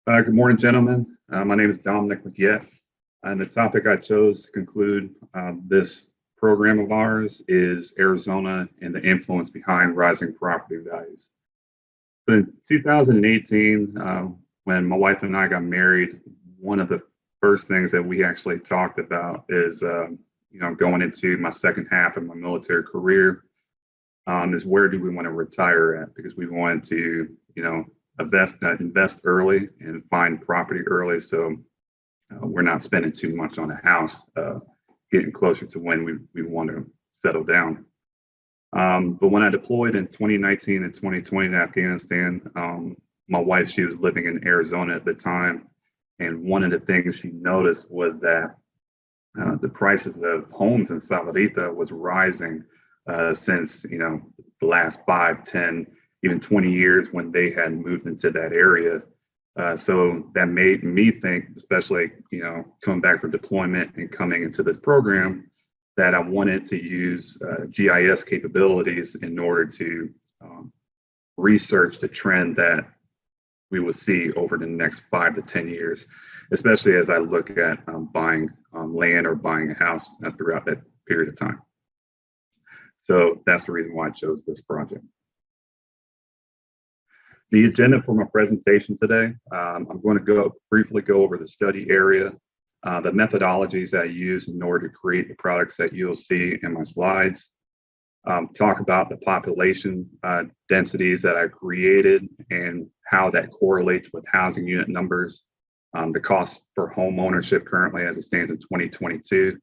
Good morning, gentlemen. My name is DominicLegette, and the topic I chose to conclude this program of ours is Arizona and the influence behind rising property values. So in 2018, when my wife and I got married, one of the first things that we actually talked about is, going into my second half of my military career, is where do we want to retire at? Because we wanted to, invest early and find property early, so we're not spending too much on a house, getting closer to when we want to settle down. But when I deployed in 2019 and 2020 in Afghanistan, my wife, she was living in Arizona at the time, and one of the things she noticed was that the prices of homes in Saladita was rising since the last 5, 10, even 20 years when they had moved into that area. So that made me think, especially coming back from deployment and coming into this program, that I wanted to use GIS capabilities in order to research the trend that we will see over the next 5 to 10 years, especially as I look at buying land or buying a house throughout that period of time. So that's the reason why I chose this project. The agenda for my presentation today, I'm going to briefly go over the study area, the methodologies I use in order to create the products that you'll see in my slides, talk about the population densities that I created and how that correlates with housing unit numbers, the cost for home ownership currently as it stands in 2022,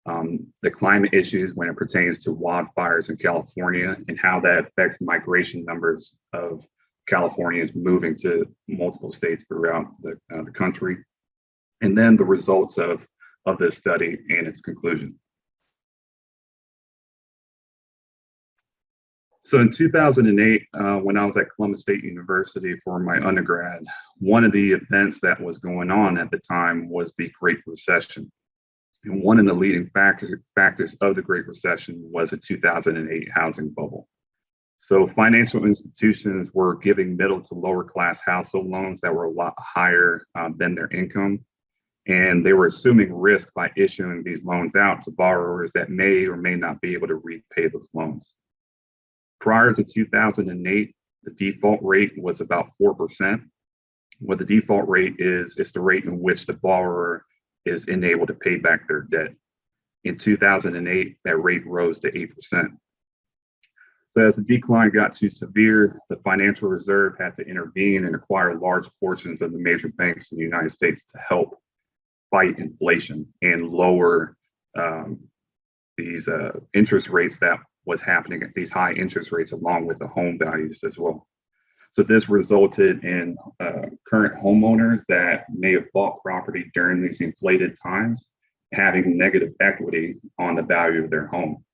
the climate issues when it pertains to wildfires in California and how that affects migration numbers of Californians moving to multiple states throughout the country, and then the results of this study and its conclusion. So in 2008, when I was at Columbus State University for my undergrad, one of the events that was going on at the time was the Great Recession. And one of the leading factors of the Great Recession was a 2008 housing bubble. So financial institutions were giving middle to lower class household loans that were a lot higher than their income. And they were assuming risk by issuing these loans out to borrowers that may or may not be able to repay those loans. Prior to 2008, the default rate was about 4%. What the default rate is, it's the rate in which the borrower is unable to pay back their debt. In 2008, that rate rose to 8%. So as the decline got too severe, the Financial Reserve had to intervene and acquire large portions of the major banks in the United States to help fight inflation and lower these interest rates that was happening at these high interest rates along with the home values as well. So this resulted in current homeowners that may have bought property during these inflated times having negative equity on the value of their home.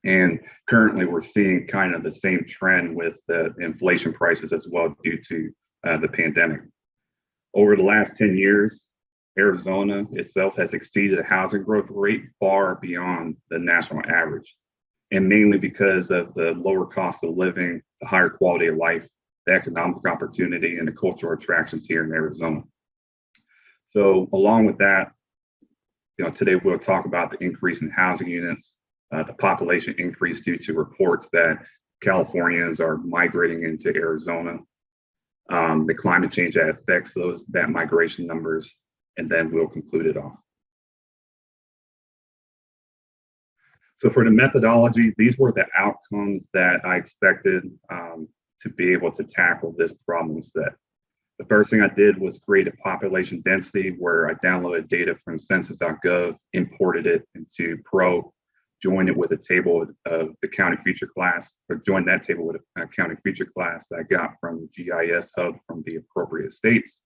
And currently we're seeing kind of the same trend with the inflation prices as well due to the pandemic. Over the last 10 years, Arizona itself has exceeded a housing growth rate far beyond the national average, and mainly because of the lower cost of living, the higher quality of life, the economic opportunity, and the cultural attractions here in Arizona. So along with that, today we'll talk about the increase in housing units, the population increase due to reports that Californians are migrating into Arizona, the climate change that affects that migration numbers, and then we'll conclude it off. So for the methodology, these were the outcomes that I expected to be able to tackle this problem set. The first thing I did was create a population density where I downloaded data from census.gov, imported it into Pro, joined it with a table of the county feature class, or joined that table with a county feature class that I got from the GIS hub from the appropriate states.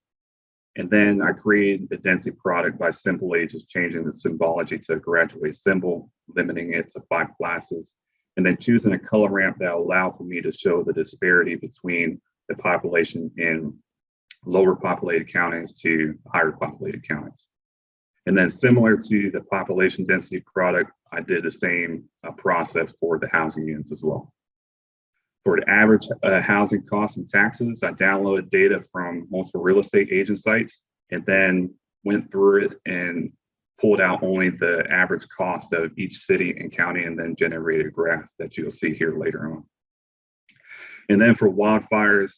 And then I created the density product by simply just changing the symbology to a graduate symbol, limiting it to 5 classes, and then choosing a color ramp that allowed for me to show the disparity between the population in lower populated counties to higher populated counties. And then similar to the population density product, I did the same process for the housing units as well. For the average housing costs and taxes, I downloaded data from multiple real estate agent sites and then went through it and pulled out only the average cost of each city and county, and then generated a graph that you'll see here later on. And then for wildfires,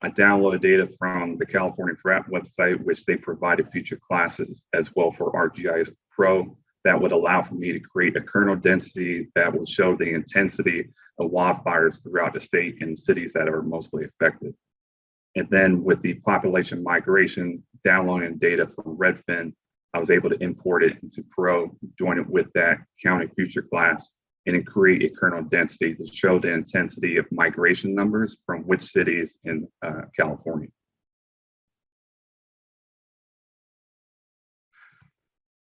I downloaded data from the California FRAP website, which they provided future classes as well for ArcGIS Pro that would allow for me to create a kernel density that will show the intensity of wildfires throughout the state and cities that are mostly affected. And then with the population migration, downloading data from Redfin, I was able to import it into Pro, join it with that county future class, and then create a kernel density to show the intensity of migration numbers from which cities in California.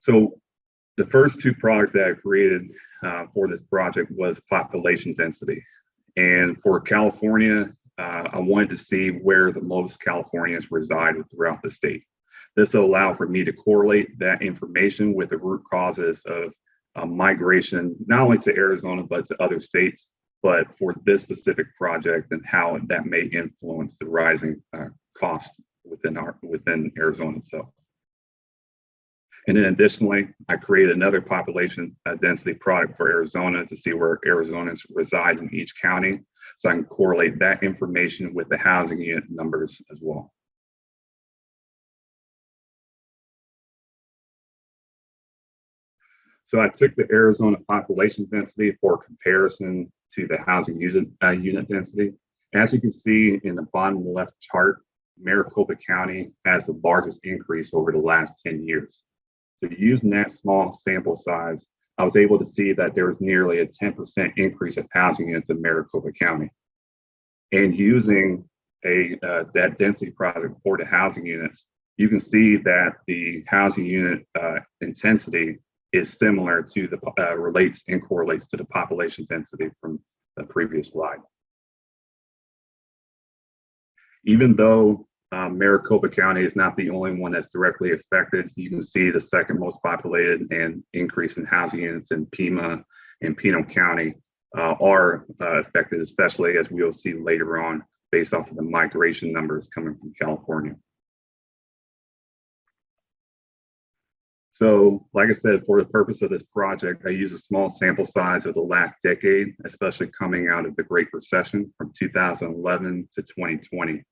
So the first two products that I created for this project was population density. And for California, I wanted to see where the most Californians resided throughout the state. This will allow for me to correlate that information with the root causes of migration, not only to Arizona, but to other states, but for this specific project and how that may influence the rising cost within Arizona itself. And then additionally, I created another population density product for Arizona to see where Arizonans reside in each county. So I can correlate that information with the housing unit numbers as well. So I took the Arizona population density for comparison to the housing unit density. As you can see in the bottom left chart, Maricopa County has the largest increase over the last 10 years. So using that small sample size, I was able to see that there was nearly a 10% increase of housing units in Maricopa County. And using that density product for the housing units, you can see that the housing unit intensity is similar to the relates and correlates to the population density from the previous slide. Even though Maricopa County is not the only one that's directly affected, you can see the second most populated and increase in housing units in Pima and Pinal County are affected, especially as we will see later on based off of the migration numbers coming from California. So, like I said, for the purpose of this project, I use a small sample size of the last decade, especially coming out of the Great Recession from 2011 to 2020.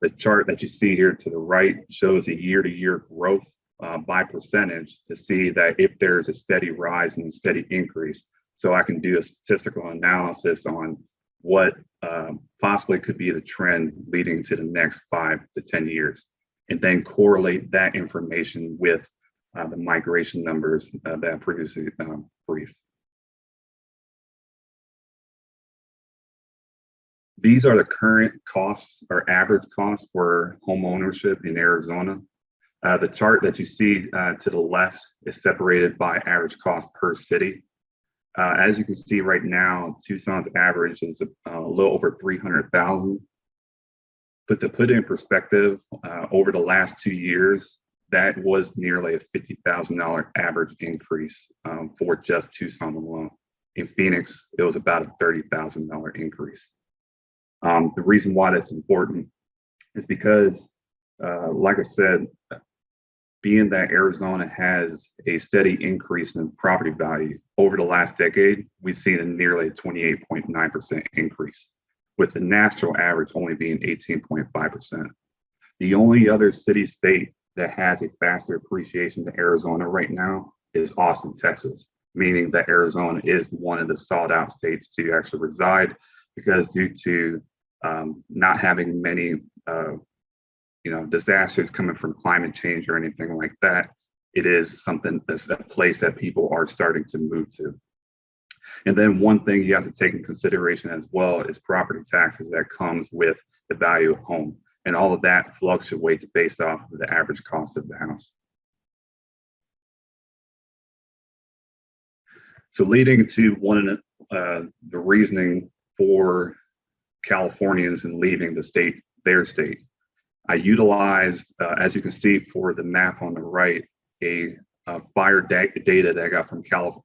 The chart that you see here to the right shows a year-to-year growth by percentage to see that if there's a steady rise and a steady increase. So I can do a statistical analysis on what possibly could be the trend leading to the next 5 to 10 years, and then correlate that information with the migration numbers that I previously briefed. These are the current costs or average costs for home ownership in Arizona. The chart that you see to the left is separated by average cost per city. As you can see right now, Tucson's average is a little over 300,000. But to put it in perspective, over the last 2 years, that was nearly a $50,000 average increase for just Tucson alone. In Phoenix, it was about a $30,000 increase. The reason why that's important is because, like I said, being that Arizona has a steady increase in property value over the last decade, we've seen a nearly 28.9% increase, with the national average only being 18.5%. The only other city-state that has a faster appreciation than Arizona right now is Austin, Texas, meaning that Arizona is one of the sought-out states to actually reside, because due to not having many disasters coming from climate change or anything like that, it is something that's a place that people are starting to move to. And then one thing you have to take in consideration as well is property taxes that comes with the value of home. And all of that fluctuates based off of the average cost of the house. So leading to one of the reasoning for Californians and leaving the state, their state, I utilized, as you can see for the map on the right, a fire data that I got from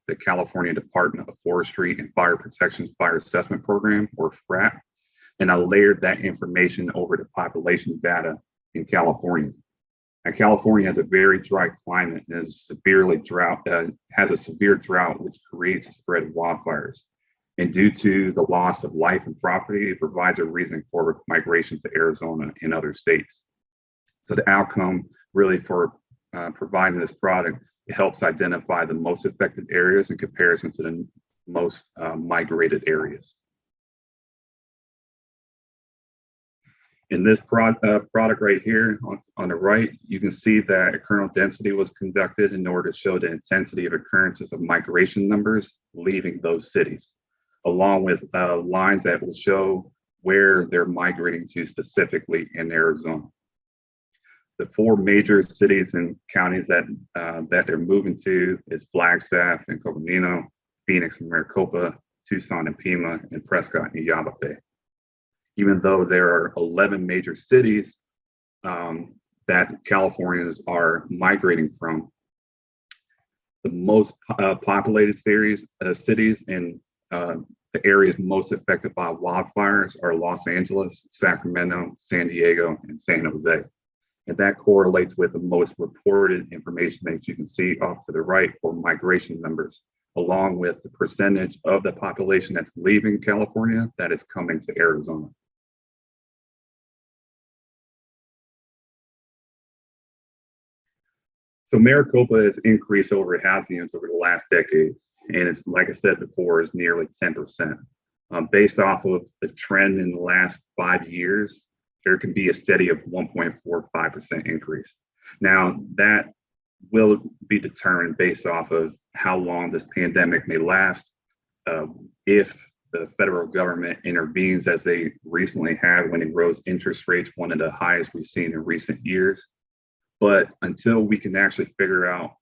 the California Department of Forestry and Fire Protection Fire Assessment Program, or FRAP. and I layered that information over the population data in California. Now, California has a very dry climate and is has a severe drought, which creates a spread of wildfires. And due to the loss of life and property, it provides a reason for migration to Arizona and other states. So the outcome really for providing this product, it helps identify the most affected areas in comparison to the most migrated areas. In this product right here on the right, you can see that a kernel density was conducted in order to show the intensity of occurrences of migration numbers leaving those cities, along with lines that will show where they're migrating to specifically in Arizona. The four major cities and counties that they're moving to is Flagstaff and Coconino, Phoenix and Maricopa, Tucson and Pima, and Prescott and Yavapai. Even though there are 11 major cities that Californians are migrating from, the most populated cities and the areas most affected by wildfires are Los Angeles, Sacramento, San Diego, and San Jose. And that correlates with the most reported information that you can see off to the right for migration numbers, along with the percentage of the population that's leaving California that is coming to Arizona. So Maricopa has increased over housing units over the last decade, and it's, like I said before, is nearly 10%. Based off of the trend in the last 5 years, there can be a steady of 1.45% increase. Now, that will be determined based off of how long this pandemic may last, if the federal government intervenes as they recently have when it rose interest rates, one of the highest we've seen in recent years. But until we can actually figure out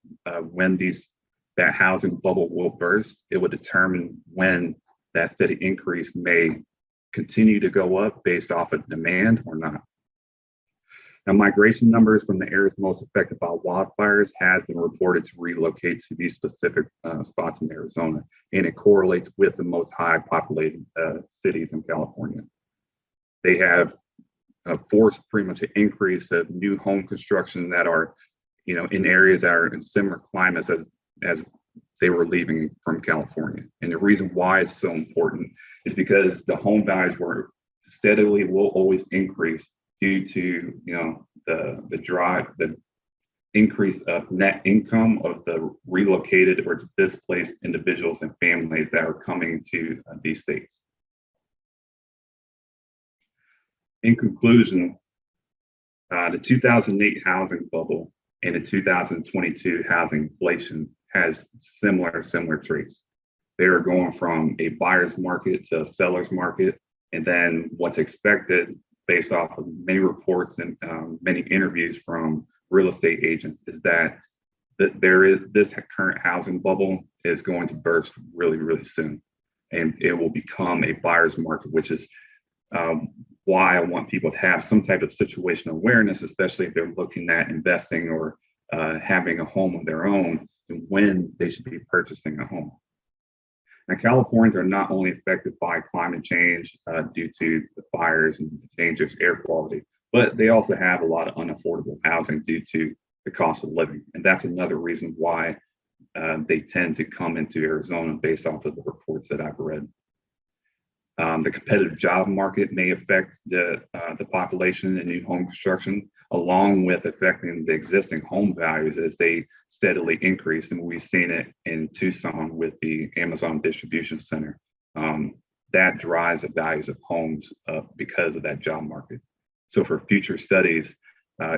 when that housing bubble will burst, it will determine when that steady increase may continue to go up based off of demand or not. Now, migration numbers from the areas most affected by wildfires has been reported to relocate to these specific spots in Arizona, and it correlates with the most high populated cities in California. They have forced pretty much an increase of new home construction that are, in areas that are in similar climates as they were leaving from California. And the reason why it's so important is because the home values will always increase due to the increase of net income of the relocated or displaced individuals and families that are coming to these states. In conclusion, the 2008 housing bubble and the 2022 housing inflation has similar traits. They are going from a buyer's market to a seller's market, and then what's expected based off of many reports and many interviews from real estate agents is that this current housing bubble is going to burst really, really soon, and it will become a buyer's market, which is why I want people to have some type of situational awareness, especially if they're looking at investing or having a home of their own, and when they should be purchasing a home. Now, Californians are not only affected by climate change due to the fires and dangerous air quality, but they also have a lot of unaffordable housing due to the cost of living. And that's another reason why they tend to come into Arizona based off of the reports that I've read. The competitive job market may affect the population and new home construction, along with affecting the existing home values as they steadily increase. And we've seen it in Tucson with the Amazon distribution center. That drives the values of homes because of that job market. So for future studies,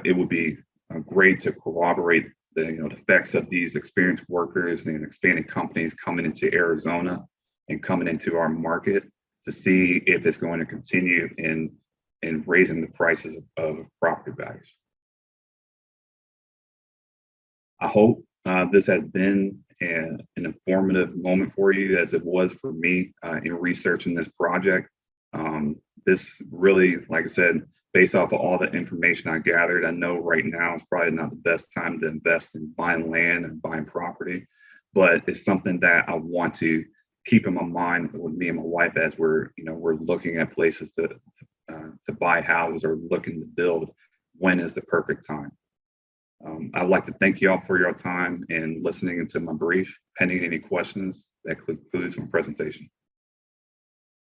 it would be great to corroborate the effects of these experienced workers and expanding companies coming into Arizona and coming into our market to see if it's going to continue in raising the prices of property values. I hope this has been an informative moment for you, as it was for me in researching this project. This really, like I said, based off of all the information I gathered, I know right now is probably not the best time to invest in buying land and buying property, but it's something that I want to keep in my mind with me and my wife as we're looking at places to buy houses or looking to build. When is the perfect time? I'd like to thank you all for your time and listening to my brief. Pending any questions, that concludes my presentation.